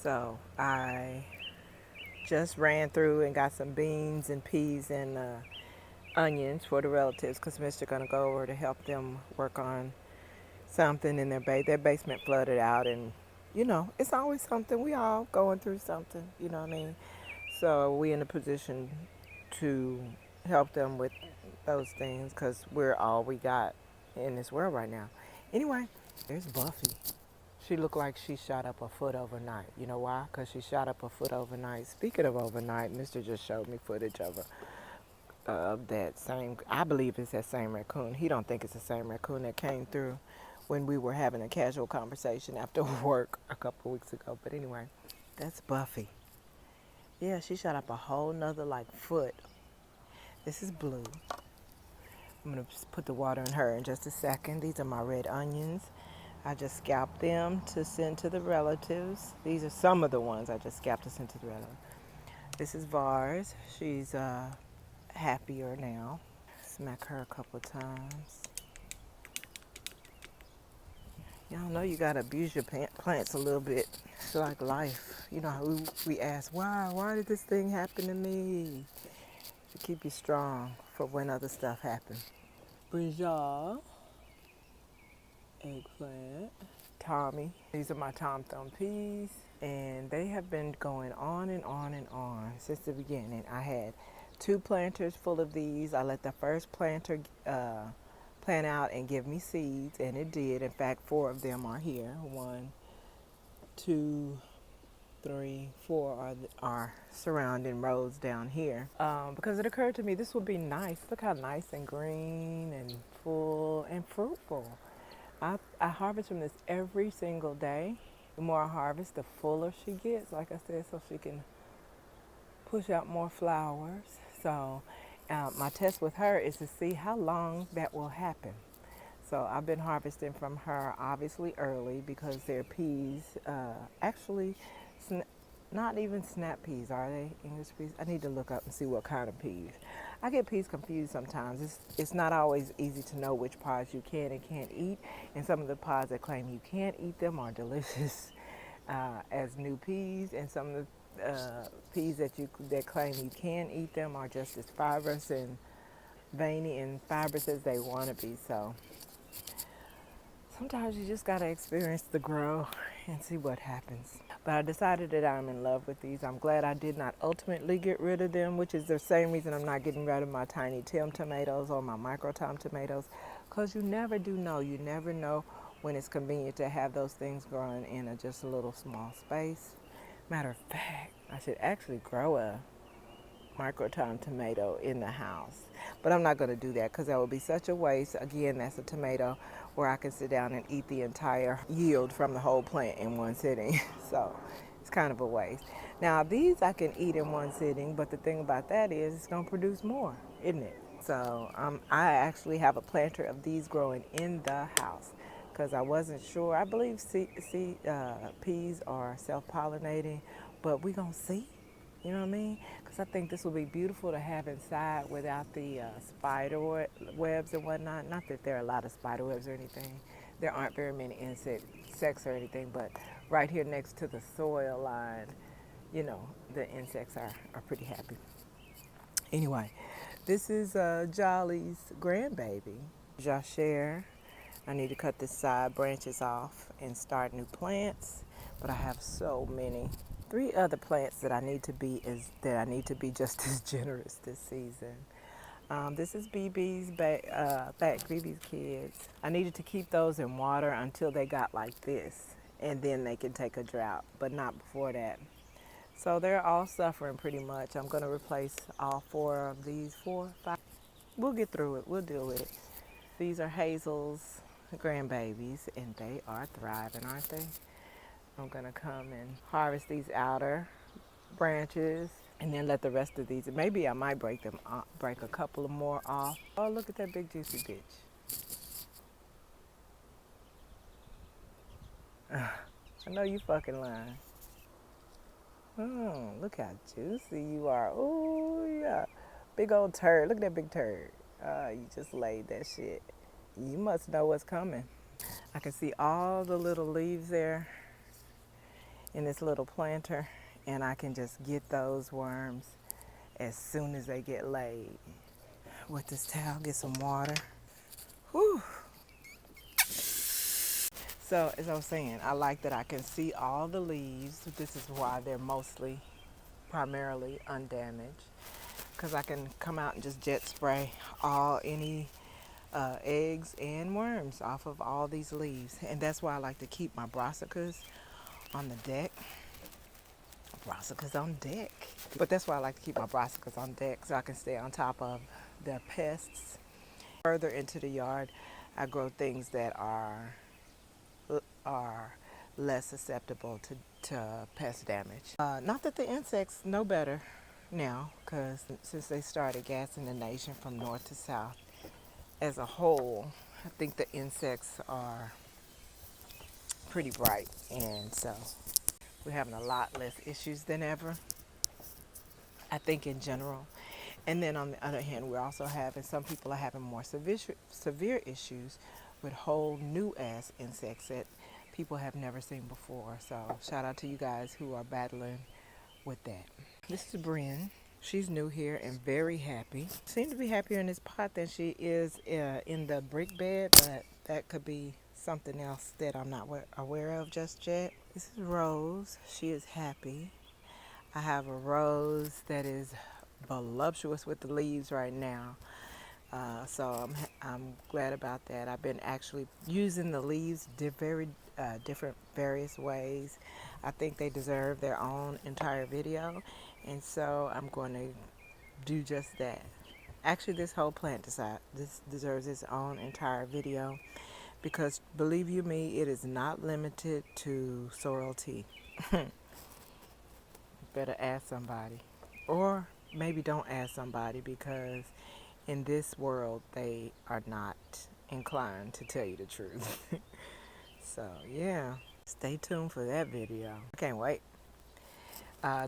So I just ran through and got some beans and peas and onions for the relatives because Mr. gonna go over to help them work on something in their basement flooded out, and it's always something. We all going through something, you know what I mean? So we in a position to help them with those things because we're all we got in this world right now. Anyway, there's Buffy. She looked like she shot up a foot overnight. You know why? Because she shot up a foot overnight. Speaking of overnight, Mr. just showed me footage of that same, I believe it's that same raccoon. He don't think it's the same raccoon that came through when we were having a casual conversation after work a couple weeks ago. But anyway, that's Buffy. Yeah, she shot up a whole nother like foot. This is Blue. I'm gonna just put the water in her in just a second. These are my red onions. I just scalped them to send to the relatives. These are some of the ones I just scalped to send to the relatives. This is Vars. She's happier now. Smack her a couple times. Y'all know you gotta abuse your plants a little bit. It's like life. You know how we ask, why did this thing happen to me? To keep you strong for when other stuff happens. Brinjal, eggplant, Tommy. These are my Tom Thumb peas, and they have been going on and on and on since the beginning. I had 2 planters full of these. I let the first planter plant out and give me seeds, and it did. In fact, 4 of them are here. 1, 2, 3, 4 are surrounding rows down here. Because it occurred to me this would be nice. Look how nice and green and full and fruitful. I harvest from this every single day. The more I harvest, the fuller she gets, like I said, so she can push out more flowers. So my test with her is to see how long that will happen. So I've been harvesting from her obviously early because they're peas. Actually, not even snap peas, are they? English peas? I need to look up and see what kind of peas. I get peas confused sometimes. It's not always easy to know which pods you can and can't eat. And some of the pods that claim you can't eat them are delicious as new peas. And some of the peas that claim you can eat them are just as fibrous and veiny and fibrous as they want to be. So sometimes you just got to experience the grow and see what happens. But I decided that I'm in love with these. I'm glad I did not ultimately get rid of them, which is the same reason I'm not getting rid of my tiny Tim tomatoes or my micro Tom tomatoes, because you never do know. You never know when it's convenient to have those things growing in just a little small space. Matter of fact, I should actually grow a micro Tom tomato in the house. But I'm not going to do that because that would be such a waste. Again, that's a tomato where I can sit down and eat the entire yield from the whole plant in one sitting. So it's kind of a waste. Now these I can eat in one sitting, but the thing about that is it's going to produce more, isn't it? So I actually have a planter of these growing in the house because I wasn't sure. I believe peas are self-pollinating, but we're going to see. You know what I mean? Because I think this will be beautiful to have inside without the spider webs and whatnot. Not that there are a lot of spider webs or anything. There aren't very many insects or anything, but right here next to the soil line, the insects are pretty happy. Anyway, this is Jolly's grandbaby, Jachère. I need to cut the side branches off and start new plants, but I have so many. 3 other plants that I need to be just as generous this season. This is BB's BB's kids. I needed to keep those in water until they got like this, and then they can take a drought, but not before that. So they're all suffering pretty much. I'm going to replace all 4 of these 4, 5. We'll get through it. We'll deal with it. These are Hazel's grandbabies, and they are thriving, aren't they? I'm going to come and harvest these outer branches and then let the rest of these, maybe I might break a couple of more off. Oh, look at that big juicy bitch. I know you fucking lying. Look how juicy you are. Oh, yeah. Big old turd. Look at that big turd. You just laid that shit. You must know what's coming. I can see all the little leaves there. in this little planter, and I can just get those worms as soon as they get laid. With this towel, get some water. Whew. So as I was saying, I like that I can see all the leaves. This is why they're primarily undamaged, because I can come out and just jet spray any eggs and worms off of all these leaves. And that's why I like to keep my brassicas on the deck. Brassicas on deck. But that's why I like to keep my brassicas on deck, so I can stay on top of the pests. Further into the yard, I grow things that are less susceptible to pest damage. Not that the insects know better now, because since they started gassing the nation from north to south as a whole, I think the insects are pretty bright, and so we're having a lot less issues than ever, I think, in general. And then on the other hand, we're also having, some people are having more severe issues with whole new ass insects that people have never seen before. So shout out to you guys who are battling with that. This is Bryn. She's new here and very happy. Seems to be happier in this pot than she is in the brick bed, but that could be something else that I'm not aware of just yet. This is Rose. She is happy. I have a rose that is voluptuous with the leaves right now. So I'm glad about that. I've been actually using the leaves very different various ways. I think they deserve their own entire video, and so I'm going to do just that. Actually, this whole plant deserves its own entire video, because believe you me, it is not limited to sorrel tea. Better ask somebody, or maybe don't ask somebody, because in this world they are not inclined to tell you the truth. So yeah, stay tuned for that video. I can't wait.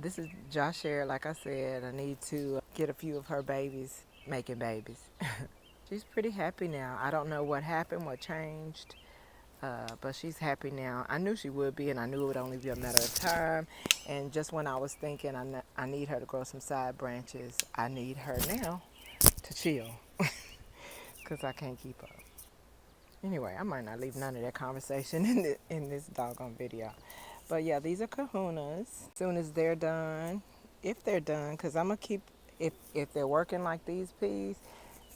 This is Josh Air. Like I said, I need to get a few of her babies making babies. She's pretty happy now. I don't know what happened, what changed, but she's happy now. I knew she would be, and I knew it would only be a matter of time. And just when I was thinking I need her to grow some side branches, I need her now to chill, because I can't keep up. Anyway, I might not leave none of that conversation in this doggone video. But yeah, these are kahunas. As soon as they're done, if they're done, because I'm going to keep, if they're working like these peas,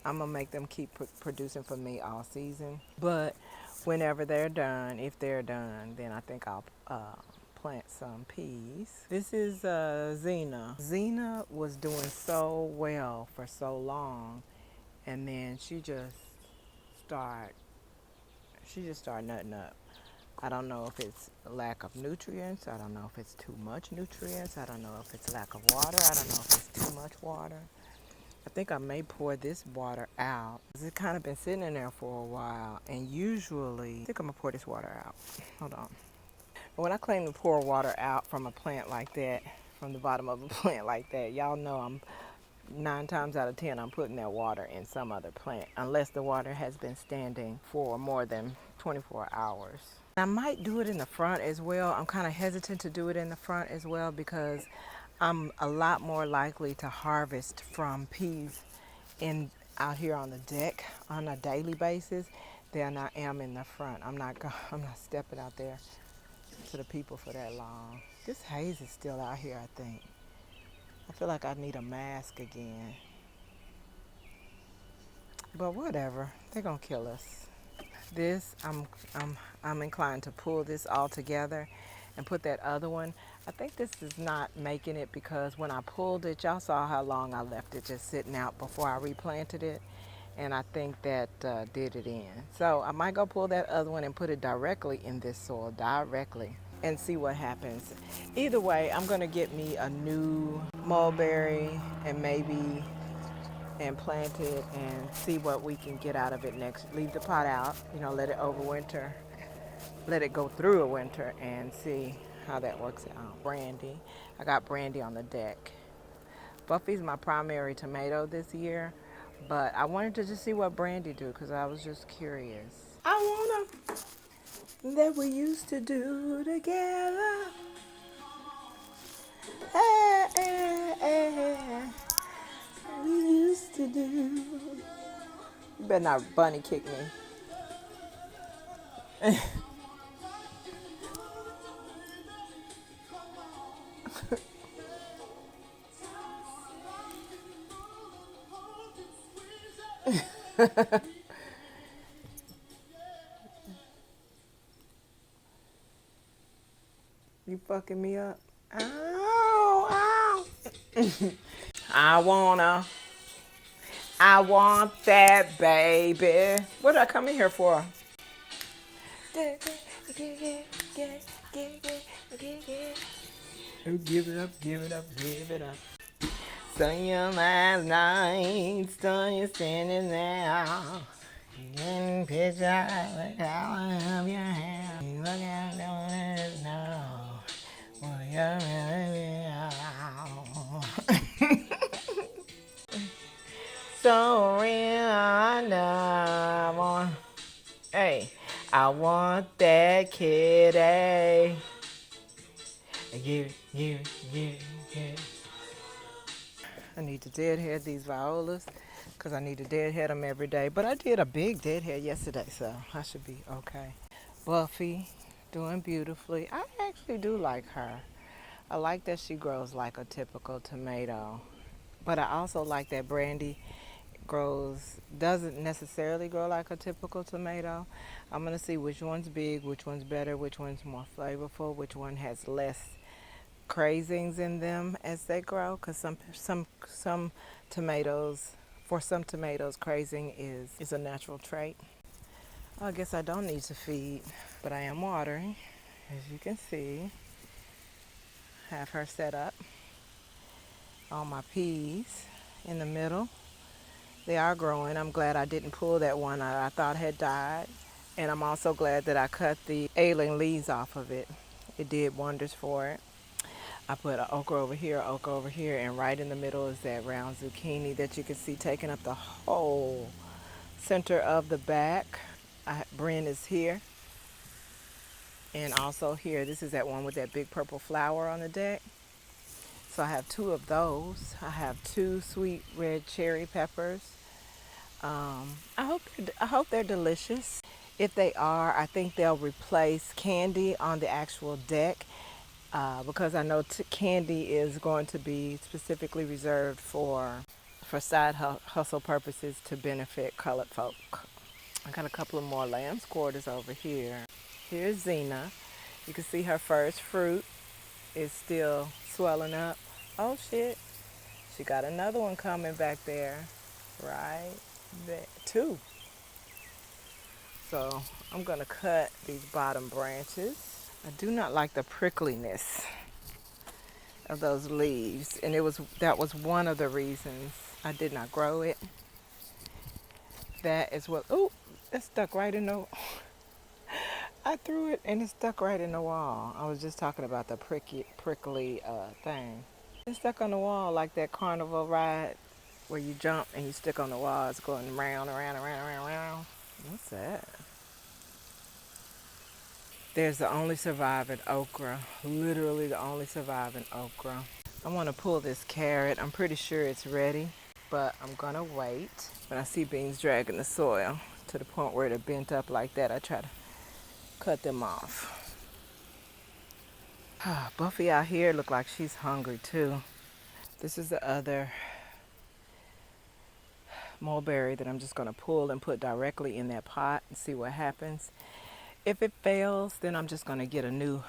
I'm going to make them keep producing for me all season. But whenever they're done, if they're done, then I think I'll plant some peas. This is Xena. Xena was doing so well for so long, and then she just started nutting up. I don't know if it's a lack of nutrients. I don't know if it's too much nutrients. I don't know if it's lack of water. I don't know if it's too much water. I think I may pour this water out. It's kind of been sitting in there for a while, and usually, I think I'm gonna pour this water out. Hold on. When I claim to pour water out from a plant like that, from the bottom of a plant like that, y'all know I'm 9 times out of 10 I'm putting that water in some other plant, unless the water has been standing for more than 24 hours. I might do it in the front as well. I'm kind of hesitant to do it in the front as well, because I'm a lot more likely to harvest from peas out here on the deck on a daily basis than I am in the front. I'm not stepping out there to the people for that long. This haze is still out here, I think. I feel like I need a mask again. But whatever, they're gonna kill us. This, I'm inclined to pull this all together and put that other one. I think this is not making it, because when I pulled it, y'all saw how long I left it just sitting out before I replanted it. And I think that did it in. So I might go pull that other one and put it directly in this soil, directly, and see what happens. Either way, I'm gonna get me a new mulberry and plant it and see what we can get out of it next. Leave the pot out, let it overwinter, let it go through a winter, and see how that works out. Brandy, I got Brandy on the deck. Buffy's my primary tomato this year, but I wanted to just see what Brandy do, because I was just curious. I wanna that we used to do together. better not bunny kick me. You fucking me up. Ow, ow. I want that baby. What did I come in here for? Oh, give it up, give it up, give it up. So your last night, so you're standing there. In picture, the color of your hair. You look at the one now. Well, you're really so real, I know. Hey, I want that kitty. Give it, give it, give it, give it. I need to deadhead these violas because I need to deadhead them every day. But I did a big deadhead yesterday, so I should be okay. Buffy, doing beautifully. I actually do like her. I like that she grows like a typical tomato. But I also like that Brandy doesn't necessarily grow like a typical tomato. I'm going to see which one's big, which one's better, which one's more flavorful, which one has less crazings in them as they grow, because some tomatoes, for some tomatoes, crazing is a natural trait. I guess I don't need to feed, but I am watering, as you can see. Have her set up. All my peas in the middle. They are growing. I'm glad I didn't pull that one I thought had died. And I'm also glad that I cut the ailing leaves off of it. It did wonders for it. I put an okra over here, and right in the middle is that round zucchini that you can see taking up the whole center of the back. Bryn is here. And also here, this is that one with that big purple flower on the deck. So I have two of those. I have two sweet red cherry peppers. I hope they're delicious. If they are, I think they'll replace candy on the actual deck. Because I know candy is going to be specifically reserved for side hustle purposes to benefit colored folk. I got a couple of more lamb's quarters over here. Here's Xena. You can see her first fruit is still swelling up. Oh shit, she got another one coming back there, right there, two. So I'm gonna cut these bottom branches. I do not like the prickliness of those leaves, and that was one of the reasons I did not grow it. That is what, oh, it stuck right in the, I threw it and it stuck right in the wall. I was just talking about the prickly thing. It stuck on the wall like that carnival ride where you jump and you stick on the wall. It's going round, around, around, around, around. What's that? There's the only surviving okra, literally the only surviving okra. I want to pull this carrot. I'm pretty sure it's ready, but I'm going to wait. When I see beans dragging the soil to the point where they're bent up like that, I try to cut them off. Buffy out here look like she's hungry too. This is the other mulberry that I'm just going to pull and put directly in that pot and see what happens. If it fails, then I'm just going to get a new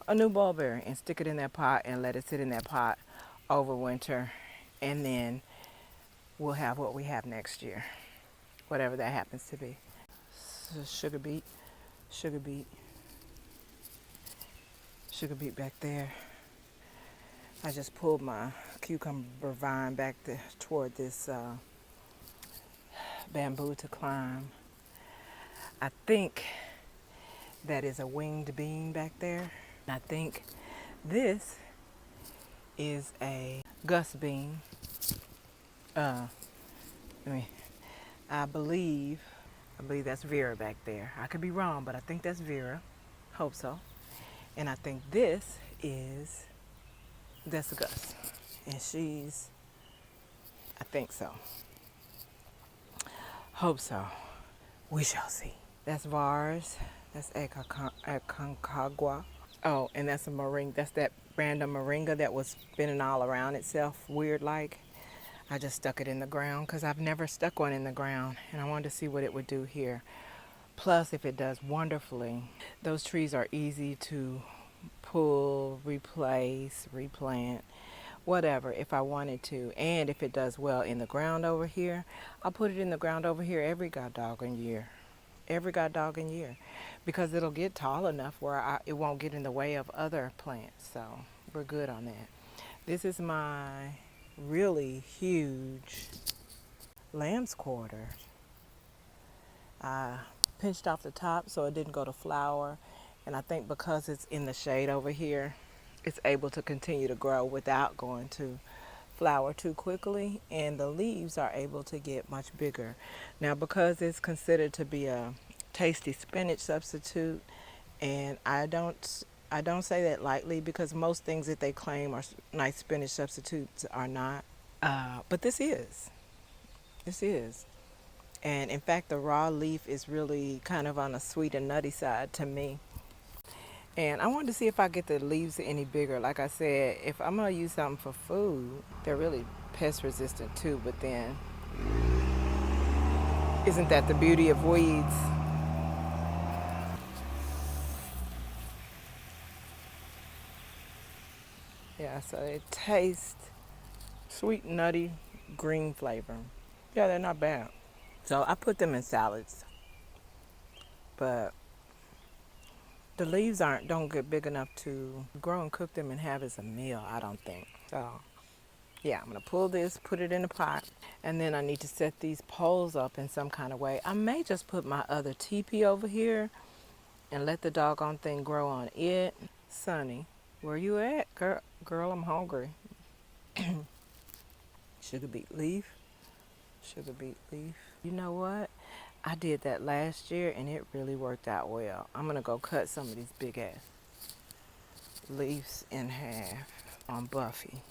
mulberry and stick it in that pot and let it sit in that pot over winter. And then we'll have what we have next year, whatever that happens to be. So sugar beet back there. I just pulled my cucumber vine back toward this bamboo to climb. I think that is a winged bean back there. I think this is a Gus bean. I believe that's Vera back there. I could be wrong, but I think that's Vera. Hope so. And I think that's Gus. And I think so. Hope so. We shall see. That's Vars. That's Aconcagua. Oh, and that's a moringa. That's that random moringa that was spinning all around itself, weird like. I just stuck it in the ground because I've never stuck one in the ground, and I wanted to see what it would do here. Plus, if it does wonderfully, those trees are easy to pull, replace, replant, whatever, if I wanted to. And if it does well in the ground over here, I'll put it in the ground over here every goddoggle year. Every goddoggle year. Because it'll get tall enough where it won't get in the way of other plants. So we're good on that. This is my really huge lamb's quarter. I pinched off the top so it didn't go to flower. And I think because it's in the shade over here, it's able to continue to grow without going to flower too quickly, and the leaves are able to get much bigger. Now, because it's considered to be a tasty spinach substitute, and I don't say that lightly because most things that they claim are nice spinach substitutes are not. But this is. This is. And in fact, the raw leaf is really kind of on a sweet and nutty side to me. And I wanted to see if I get the leaves any bigger. Like I said, if I'm going to use something for food, they're really pest resistant too. But then, isn't that the beauty of weeds? Yeah, so they taste sweet, nutty, green flavor. Yeah, they're not bad. So I put them in salads. But the leaves don't get big enough to grow and cook them and have as a meal, I don't think. So yeah, I'm gonna pull this, put it in a pot, and then I need to set these poles up in some kind of way. I may just put my other teepee over here and let the doggone thing grow on it. Sonny, where you at? Girl, I'm hungry. Sugar beet leaf. Sugar beet leaf. You know what? I did that last year and it really worked out well. I'm gonna go cut some of these big ass leaves in half on Buffy.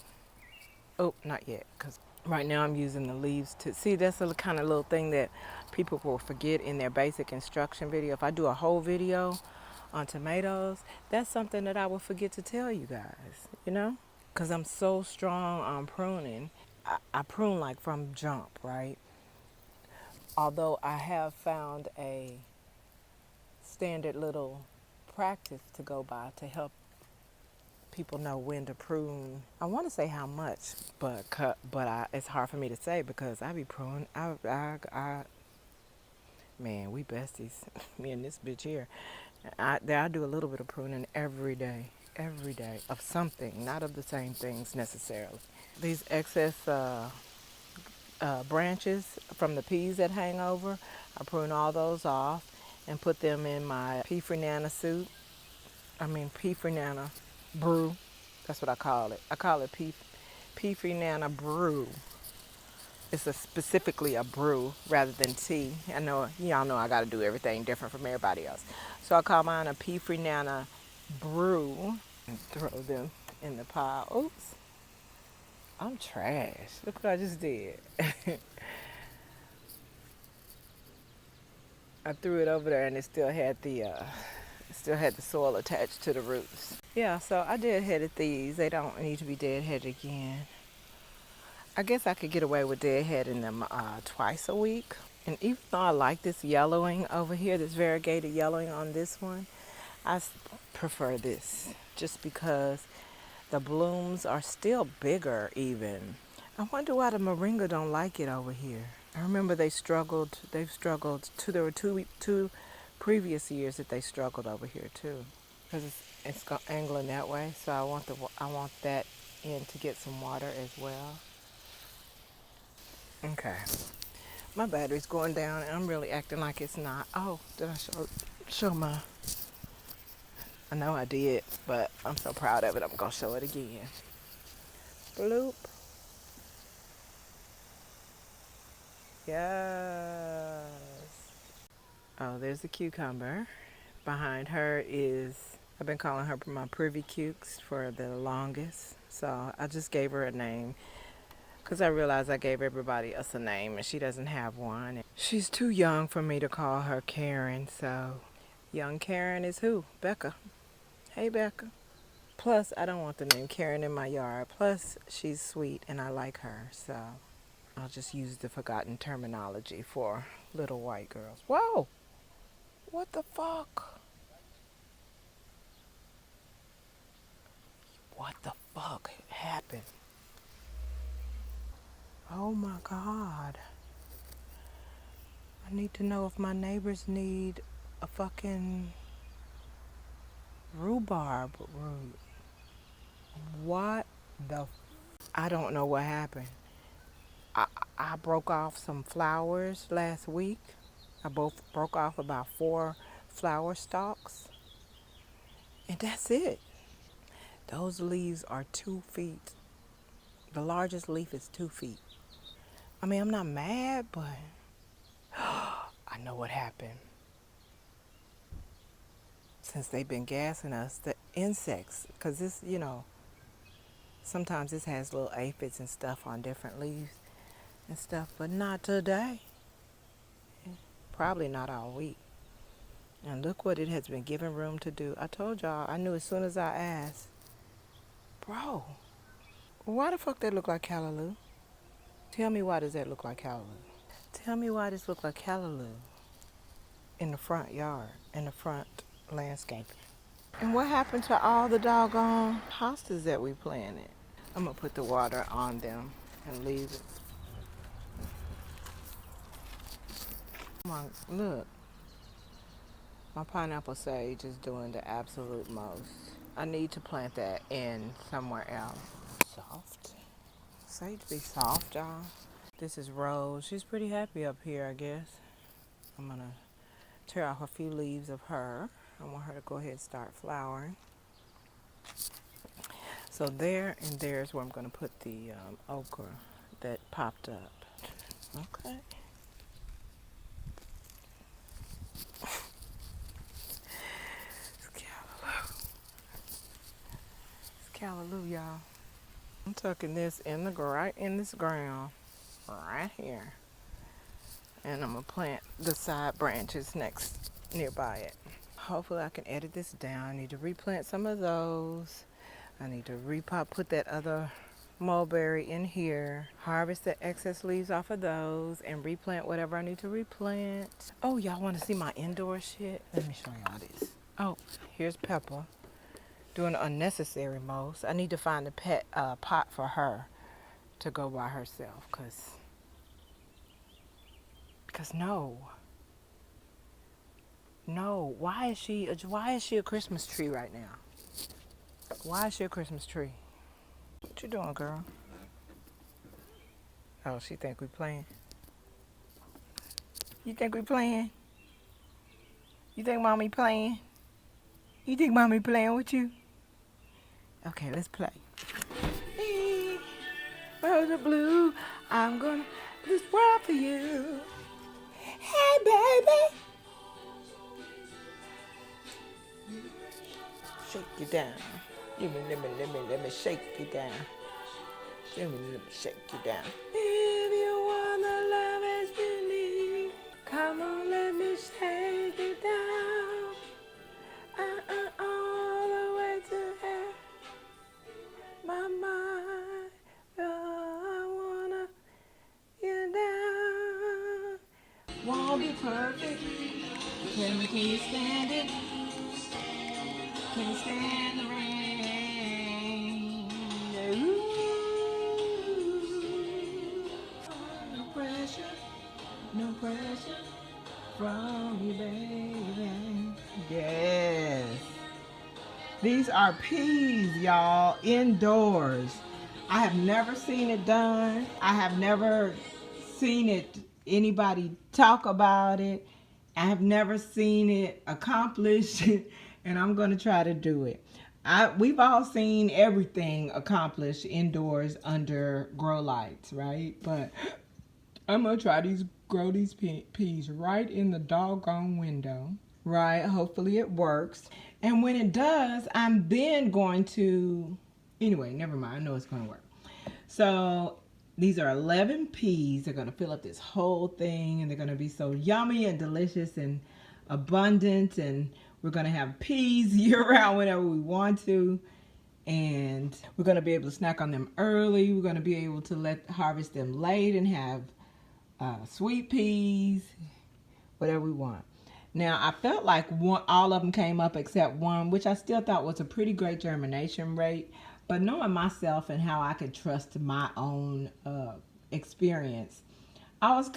Oh, not yet, because right now I'm using the leaves to see. That's the kind of little thing that people will forget in their basic instruction video. If I do a whole video on tomatoes, that's something that I will forget to tell you guys, you know, because I'm so strong on pruning. I prune like from jump, right? Although I have found a standard little practice to go by to help people know when to prune. I want to say how much, but it's hard for me to say because I be pruning. Man, we besties. Me and this bitch here. I do a little bit of pruning every day of something, not of the same things necessarily. These excess branches from the peas that hang over, I prune all those off and put them in my pea Nana soup. Pea Nana brew. That's what I call it. I call it pea Nana brew. It's specifically a brew rather than tea. I know, y'all know I got to do everything different from everybody else. So I call mine a pea Nana brew and throw them in the pile. Oops. I'm trash. Look what I just did. I threw it over there and it still had the soil attached to the roots. Yeah, so I deadheaded these. They don't need to be deadheaded again. I guess I could get away with deadheading them twice a week. And even though I like this yellowing over here, this variegated yellowing on this one, I prefer this just because the blooms are still bigger even. I wonder why the moringa don't like it over here. I remember they've struggled. There were two previous years that they struggled over here too. Because it's angling that way, so I want that in to get some water as well. Okay. My battery's going down and I'm really acting like it's not. Oh, did I show my... I know I did, but I'm so proud of it. I'm going to show it again. Bloop. Yes. Oh, there's a cucumber. Behind her is, I've been calling her my privy cukes for the longest. So I just gave her a name because I realized I gave everybody else a name and she doesn't have one. She's too young for me to call her Karen, so young Karen is who? Becca. Hey, Becca. Plus, I don't want the name Karen in my yard. Plus, she's sweet and I like her, so I'll just use the forgotten terminology for little white girls. Whoa! What the fuck? What the fuck happened? Oh my God. I need to know if my neighbors need a fucking rhubarb root. What the I don't know what happened. I broke off some flowers last week. I broke off about 4 flower stalks. And that's it. Those leaves are 2 feet. The largest leaf is 2 feet. I mean, I'm not mad, but I know what happened. Since they've been gassing us, the insects, because this, sometimes this has little aphids and stuff on different leaves and stuff, but not today. Probably not all week. And look what it has been given room to do. I told y'all, I knew as soon as I asked. Bro, why the fuck that look like callaloo? Tell me, why does that look like callaloo? Tell me why this look like callaloo in the front yard, in the front landscaping. And what happened to all the doggone hostas that we planted? I'm gonna put the water on them and leave it. Come on, look. My pineapple sage is doing the absolute most. I need to plant that in somewhere else. Soft. Sage be soft, y'all. This is Rose. She's pretty happy up here, I guess. I'm gonna tear off a few leaves of her. I want her to go ahead and start flowering. So there and there is where I'm gonna put the okra that popped up. Okay. Callaloo, y'all. I'm tucking this in right in this ground, right here, and I'm gonna plant the side branches nearby it. Hopefully, I can edit this down. I need to replant some of those. I need to put that other mulberry in here, harvest the excess leaves off of those, and replant whatever I need to replant. Oh, y'all want to see my indoor shit? Let me show y'all this. Oh, here's Pepper. Doing unnecessary most. I need to find a pot for her to go by herself, because no, why is she a Christmas tree right now? Why is she a Christmas tree? What you doing, girl? Oh, she think we playing. You think we playing? You think mommy playing? You think mommy playing with you? Okay, let's play. Rose of blue, I'm gonna do this world for you. Hey, baby. Shake you down. Let me shake you down. Let me shake you down. If you wanna love as you need, come on, let me shake you down. All the way to hell. My mind, I wanna get down. Won't be perfect. Tell me, can you stand it? Can you stand the rain? Ooh. No pressure, no pressure from you, baby. Yes. These are peas, y'all, indoors. I have never seen it done. I have never seen anybody talk about it. I have never seen it accomplished, and I'm going to try to do it. We've all seen everything accomplished indoors under grow lights, right? But I'm going to try grow these peas right in the doggone window. Right, hopefully it works. And when it does, I'm then going to, anyway, never mind, I know it's going to work. So These are 11 peas. They're going to fill up this whole thing, and they're going to be so yummy and delicious and abundant. And we're going to have peas year-round whenever we want to. And we're going to be able to snack on them early. We're going to be able to harvest them late and have sweet peas, whatever we want. Now, I felt like all of them came up except one, which I still thought was a pretty great germination rate. But knowing myself and how I could trust my own experience, I was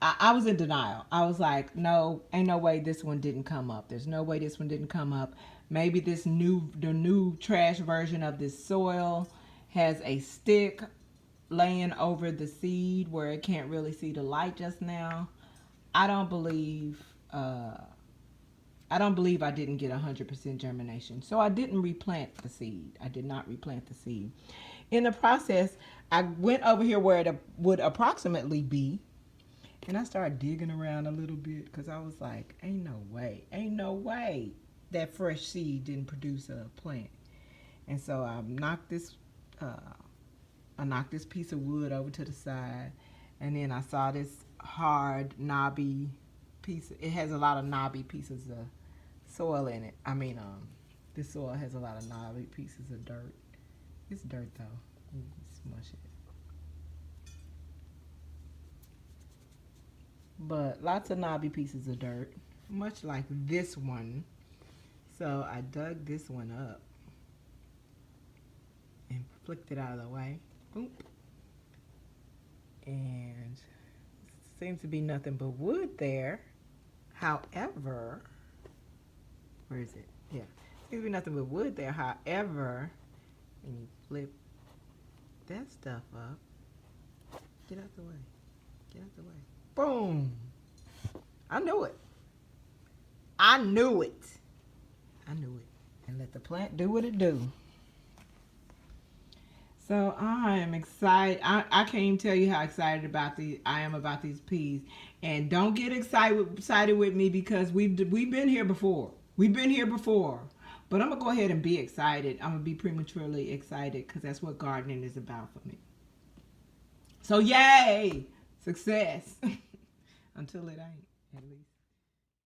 I was in denial. I was like, no, ain't no way this one didn't come up. There's no way this one didn't come up. Maybe the new trash version of this soil has a stick laying over the seed where it can't really see the light just now. I don't believe I didn't get 100% germination. So I didn't replant the seed. I did not replant the seed. In the process, I went over here where it would approximately be, and I started digging around a little bit because I was like, ain't no way that fresh seed didn't produce a plant. And so I knocked this piece of wood over to the side, and then I saw this hard, knobby piece. It has a lot of knobby pieces of soil in it. I mean, this soil has a lot of knobby pieces of dirt. It's dirt though. Smush it. But lots of knobby pieces of dirt, much like this one. So I dug this one up and flicked it out of the way. Boop. And seems to be nothing but wood there. However, where is it? Yeah, seems to be nothing but wood there. However, when you flip that stuff up, get out the way. Get out the way. Boom! I knew it. I knew it. I knew it. And let the plant do what it do. So I am excited. I can't even tell you how excited I am about these peas. And don't get excited with me because we've been here before. We've been here before. But I'm going to go ahead and be excited. I'm going to be prematurely excited because that's what gardening is about for me. So yay! Success. Until it ain't, at least.